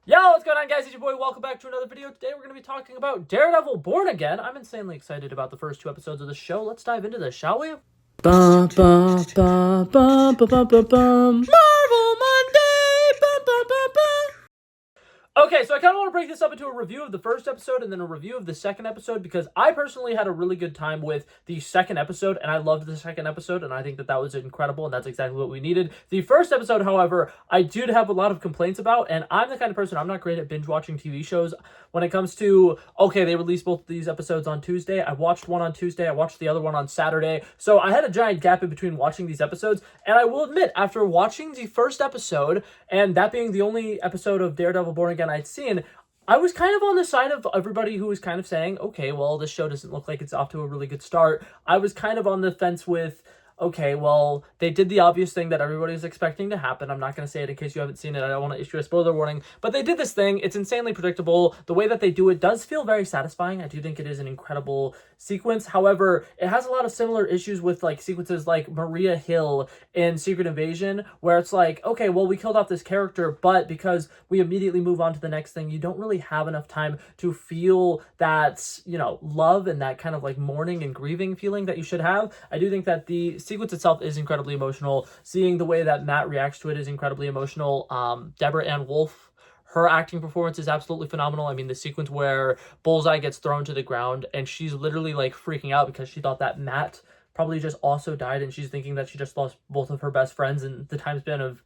Yo, what's going on, guys? It's your boy. Welcome back to another video. Today we're going to be talking about Daredevil Born Again. I'm insanely excited about the first two episodes of the show. Let's dive into this, shall we? Bum, bum, bum, bum, bum, bum, bum, bum. Marvel Monday! Bum, bum, bum, bum. Okay, so I kind of want to break this up into a review of the first episode and then a review of the second episode because I personally had a really good time with the second episode and I loved the second episode and I think that was incredible and that's exactly what we needed. The first episode, however, I did have a lot of complaints about, and I'm the kind of person, I'm not great at binge watching TV shows. When it comes to, okay, they released both of these episodes on Tuesday, I watched one on Tuesday, I watched the other one on Saturday, so I had a giant gap in between watching these episodes, and I will admit, after watching the first episode, and that being the only episode of Daredevil Born Again I'd seen, I was kind of on the side of everybody who was kind of saying, okay, well, this show doesn't look like it's off to a really good start. I was kind of on the fence with, okay, well, they did the obvious thing that everybody's expecting to happen. I'm not going to say it in case you haven't seen it. I don't want to issue a spoiler warning. But they did this thing. It's insanely predictable. The way that they do it does feel very satisfying. I do think it is an incredible sequence. However, it has a lot of similar issues with like sequences like Maria Hill in Secret Invasion, where it's like, okay, well, we killed off this character, but because we immediately move on to the next thing, you don't really have enough time to feel that, love and that kind of like mourning and grieving feeling that you should have. I do think that the sequence itself is incredibly emotional. Seeing the way that Matt reacts to it is incredibly emotional. Deborah Ann Wolf, her acting performance is absolutely phenomenal. I mean, the sequence where Bullseye gets thrown to the ground and she's literally like freaking out because she thought that Matt probably just also died and she's thinking that she just lost both of her best friends in the time span of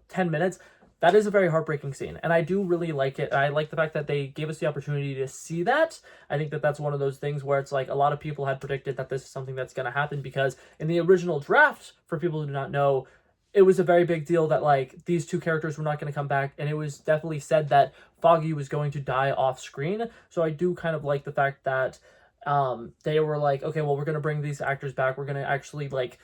10 minutes. That is a very heartbreaking scene, and I do really like it. I like the fact that they gave us the opportunity to see that. I think that that's one of those things where it's like a lot of people had predicted that this is something that's going to happen because in the original draft, for people who do not know, it was a very big deal that like these two characters were not going to come back, and it was definitely said that Foggy was going to die off screen. So I do kind of like the fact that they were like, okay, well, we're going to bring these actors back. We're going to actually like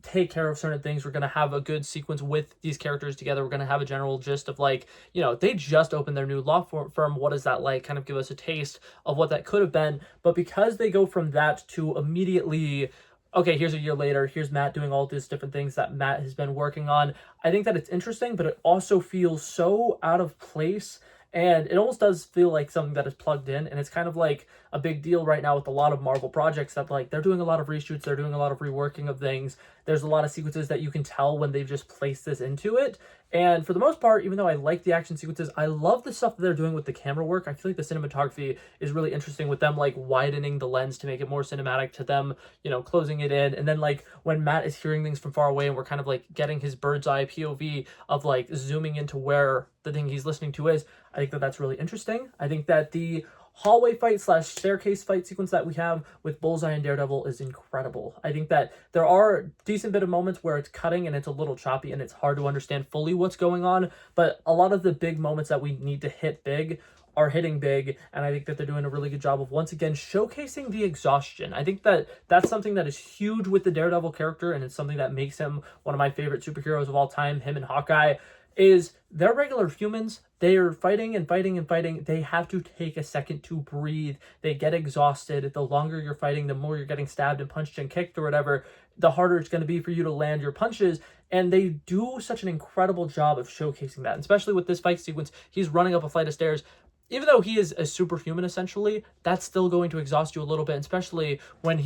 take care of certain things. We're going to have a good sequence with these characters together. We're going to have a general gist of like, they just opened their new law firm. What is that like? Kind of give us a taste of what that could have been. But because they go from that to immediately, okay, here's a year later, here's Matt doing all these different things that Matt has been working on. I think that it's interesting, but it also feels so out of place. And it almost does feel like something that is plugged in, and it's kind of like a big deal right now with a lot of Marvel projects that like they're doing a lot of reshoots, they're doing a lot of reworking of things. There's a lot of sequences that you can tell when they've just placed this into it. And for the most part, even though I like the action sequences, I love the stuff that they're doing with the camera work. I feel like the cinematography is really interesting with them like widening the lens to make it more cinematic, to them, closing it in. And then like when Matt is hearing things from far away and we're kind of like getting his bird's eye POV of like zooming into where the thing he's listening to is, I think that that's really interesting. I think that the hallway fight / staircase fight sequence that we have with Bullseye and Daredevil is incredible. I think that there are a decent bit of moments where it's cutting and it's a little choppy and it's hard to understand fully what's going on, but a lot of the big moments that we need to hit big are hitting big, and I think that they're doing a really good job of once again showcasing the exhaustion. I think that that's something that is huge with the Daredevil character, and it's something that makes him one of my favorite superheroes of all time, him and Hawkeye, is they're regular humans. They are fighting and fighting and fighting. They have to take a second to breathe. They get exhausted. The longer you're fighting, the more you're getting stabbed and punched and kicked or whatever, the harder it's going to be for you to land your punches. And they do such an incredible job of showcasing that. And especially with this fight sequence, he's running up a flight of stairs. Even though he is a superhuman, essentially, that's still going to exhaust you a little bit, especially when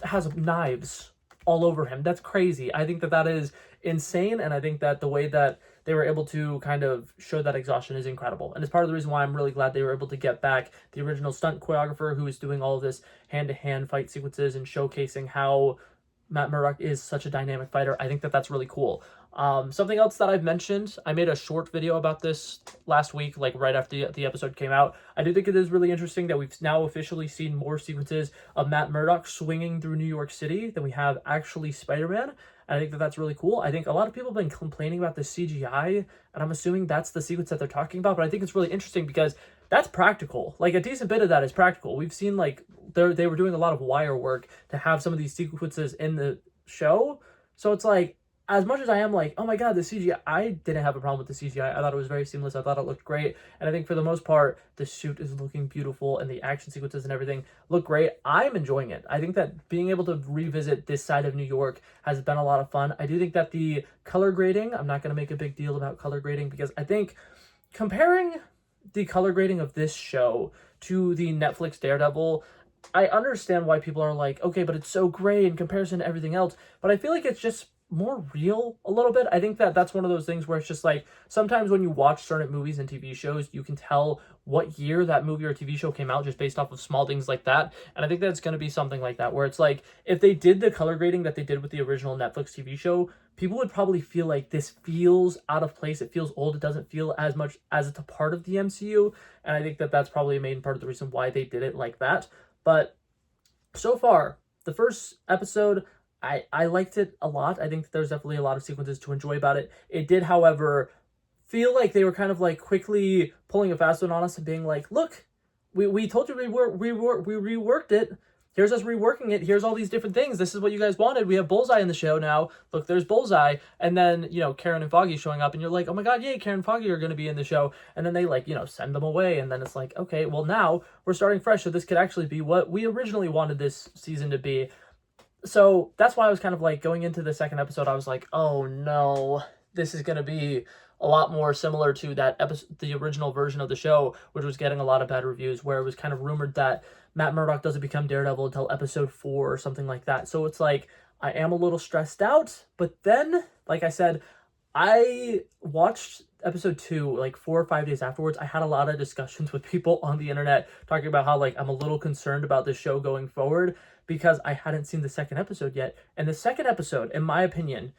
has knives all over him. That's crazy. I think that that is insane, and I think that the way that they were able to kind of show that exhaustion is incredible. And it's part of the reason why I'm really glad they were able to get back the original stunt choreographer who is doing all of this hand-to-hand fight sequences and showcasing how Matt Murdock is such a dynamic fighter. I think that that's really cool. Something else that I've mentioned, I made a short video about this last week, like right after the episode came out. I do think it is really interesting that we've now officially seen more sequences of Matt Murdock swinging through New York City than we have actually Spider-Man. And I think that that's really cool. I think a lot of people have been complaining about the CGI, and I'm assuming that's the sequence that they're talking about, but I think it's really interesting because that's practical. Like, a decent bit of that is practical. We've seen, like, they were doing a lot of wire work to have some of these sequences in the show. So it's like, as much as I am like, oh my god, the CGI, I didn't have a problem with the CGI. I thought it was very seamless. I thought it looked great. And I think for the most part, the suit is looking beautiful and the action sequences and everything look great. I'm enjoying it. I think that being able to revisit this side of New York has been a lot of fun. I do think that the color grading, I'm not going to make a big deal about color grading because I think comparing the color grading of this show to the Netflix Daredevil, I understand why people are like, okay, but it's so gray in comparison to everything else. But I feel like it's just more real a little bit. I think that that's one of those things where it's just like sometimes when you watch certain movies and TV shows, you can tell what year that movie or TV show came out just based off of small things like that. And I think that's going to be something like that, where it's like if they did the color grading that they did with the original Netflix TV show, people would probably feel like this feels out of place. It feels old. It doesn't feel as much as it's a part of the MCU. And I think that that's probably a main part of the reason why they did it like that. But so far, the first episode, I liked it a lot. I think there's definitely a lot of sequences to enjoy about it. It did, however, feel like they were kind of like quickly pulling a fast one on us and being like, look, we told you we reworked it. Here's us reworking it. Here's all these different things. This is what you guys wanted. We have Bullseye in the show now. Look, there's Bullseye. And then, Karen and Foggy showing up and you're like, oh my God, yay, Karen and Foggy are going to be in the show. And then they send them away. And then it's like, okay, well now we're starting fresh. So this could actually be what we originally wanted this season to be. So that's why I was kind of like going into the second episode, I was like, oh no, this is going to be a lot more similar to that episode, the original version of the show, which was getting a lot of bad reviews, where it was kind of rumored that Matt Murdock doesn't become Daredevil until episode 4 or something like that. So it's like, I am a little stressed out, but then, like I said, I watched episode 2 like 4 or 5 days afterwards. I had a lot of discussions with people on the internet talking about how like I'm a little concerned about this show going forward because I hadn't seen the second episode yet. And the second episode, in my opinion,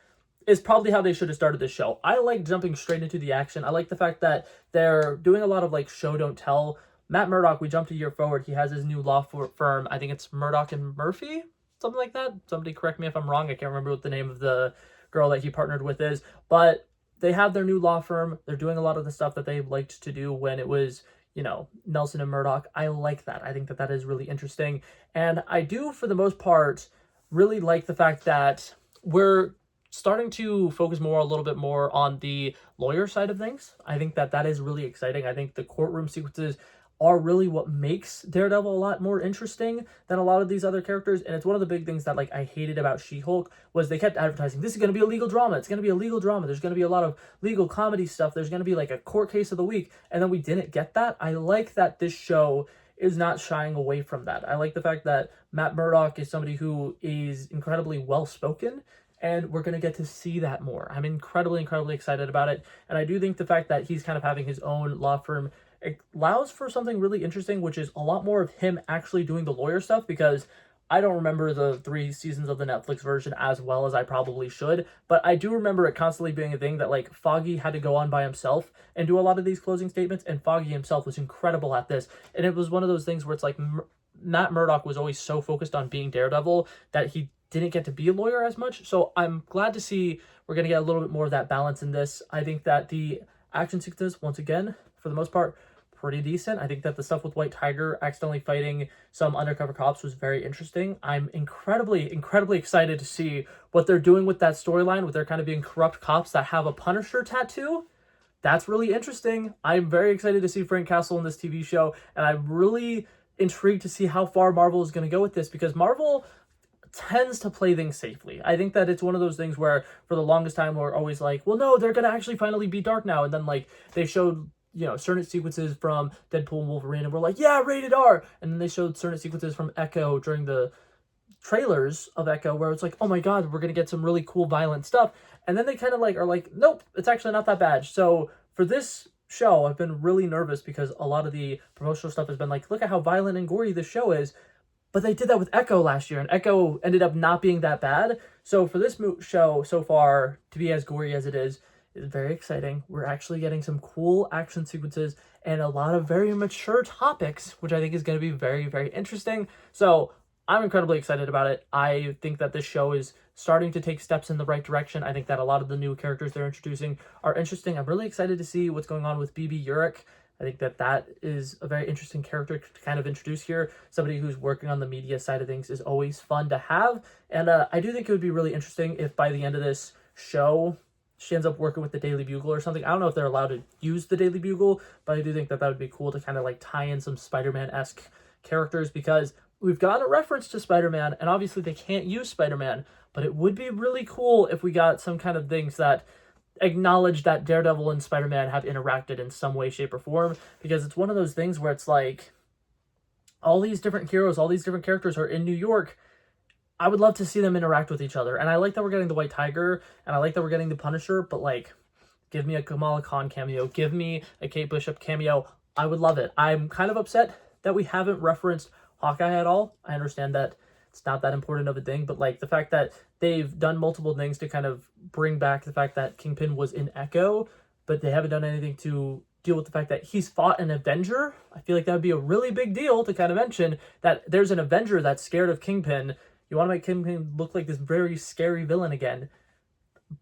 is probably how they should have started this show. I like jumping straight into the action. I like the fact that they're doing a lot of like show don't tell. Matt Murdock, we jumped a year forward. He has his new law firm. I think it's Murdock and Murphy, something like that. Somebody correct me if I'm wrong. I can't remember what the name of the girl that he partnered with is, but they have their new law firm. They're doing a lot of the stuff that they liked to do when it was, Nelson and Murdock. I like that. I think that that is really interesting. And I do, for the most part, really like the fact that we're starting to focus a little bit more on the lawyer side of things. I think that that is really exciting. I think the courtroom sequences are really what makes Daredevil a lot more interesting than a lot of these other characters. And it's one of the big things that like I hated about She-Hulk was they kept advertising, this is going to be a legal drama. It's going to be a legal drama. There's going to be a lot of legal comedy stuff. There's going to be like a court case of the week. And then we didn't get that. I like that this show is not shying away from that. I like the fact that Matt Murdock is somebody who is incredibly well-spoken, and we're going to get to see that more. I'm incredibly excited about it. And I do think the fact that he's kind of having his own law firm, it allows for something really interesting, which is a lot more of him actually doing the lawyer stuff, because I don't remember the 3 seasons of the Netflix version as well as I probably should, but I do remember it constantly being a thing that like Foggy had to go on by himself and do a lot of these closing statements, and Foggy himself was incredible at this. And it was one of those things where it's like Matt Murdock was always so focused on being Daredevil that he didn't get to be a lawyer as much. So I'm glad to see we're going to get a little bit more of that balance in this. I think that the action sequences, once again, for the most part, pretty decent. I think that the stuff with White Tiger accidentally fighting some undercover cops was very interesting. I'm incredibly excited to see what they're doing with that storyline, with there kind of being corrupt cops that have a Punisher tattoo. That's really interesting. I'm very excited to see Frank Castle in this TV show, and I'm really intrigued to see how far Marvel is going to go with this, because Marvel tends to play things safely. I think that it's one of those things where for the longest time we're always like, well, no, they're going to actually finally be dark now. And then like they showed, certain sequences from Deadpool and Wolverine, and we're like, yeah, rated R. And then they showed certain sequences from Echo during the trailers of Echo where it's like, oh my God, we're going to get some really cool violent stuff. And then they kind of like are like, nope, it's actually not that bad. So for this show, I've been really nervous because a lot of the promotional stuff has been like, look at how violent and gory this show is. But they did that with Echo last year, and Echo ended up not being that bad. So for this show so far to be as gory as it is very exciting. We're actually getting some cool action sequences and a lot of very mature topics, which I think is going to be very interesting. So I'm incredibly excited about it. I think that this show is starting to take steps in the right direction. I think that a lot of the new characters they're introducing are interesting. I'm really excited to see what's going on with BB Urich. I think that that is a very interesting character to kind of introduce here. Somebody who's working on the media side of things is always fun to have. And I do think it would be really interesting if by the end of this show, she ends up working with the Daily Bugle or something. I don't know if they're allowed to use the Daily Bugle, but I do think that that would be cool to kind of like tie in some Spider-Man-esque characters, because we've got a reference to Spider-Man, and obviously they can't use Spider-Man, but it would be really cool if we got some kind of things that acknowledge that Daredevil and Spider-Man have interacted in some way, shape, or form, because it's one of those things where it's like all these different heroes, all these different characters are in New York. I would love to see them interact with each other. And I like that we're getting the White Tiger, and I like that we're getting the Punisher, but like, give me a Kamala Khan cameo, give me a Kate Bishop cameo. I would love it. I'm kind of upset that we haven't referenced Hawkeye at all. I understand that it's not that important of a thing, but like the fact that they've done multiple things to kind of bring back the fact that Kingpin was in Echo, but they haven't done anything to deal with the fact that he's fought an Avenger. I feel like that would be a really big deal to kind of mention that there's an Avenger that's scared of Kingpin. You want to make Kingpin look like this very scary villain again.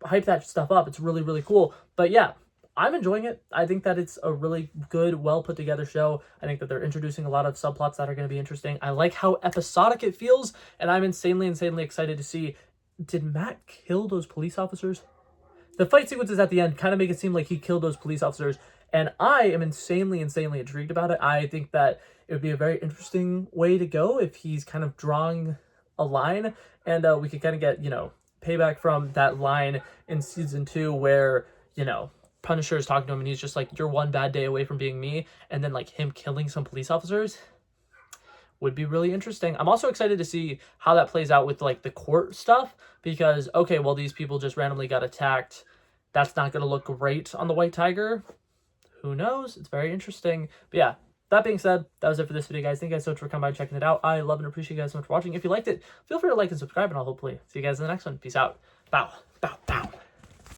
Hype that stuff up. It's really, really cool. But yeah, I'm enjoying it. I think that it's a really good, well put together show. I think that they're introducing a lot of subplots that are going to be interesting. I like how episodic it feels, and I'm insanely excited to see, did Matt kill those police officers? The fight sequences at the end kind of make it seem like he killed those police officers, and I am insanely intrigued about it. I think that it would be a very interesting way to go if he's kind of drawing a line, and we could kind of get, payback from that line in season 2 where, Punisher is talking to him and he's just like, you're one bad day away from being me, and then like him killing some police officers would be really interesting. I'm also excited to see how that plays out with like the court stuff, because okay, well, these people just randomly got attacked. That's not going to look great on the White Tiger. Who knows? It's very interesting. But yeah, that being said, that was it for this video, guys. Thank you guys so much for coming by and checking it out. I love and appreciate you guys so much for watching. If you liked it, feel free to like and subscribe, and I'll hopefully see you guys in the next one. Peace out. Bow, bow, bow.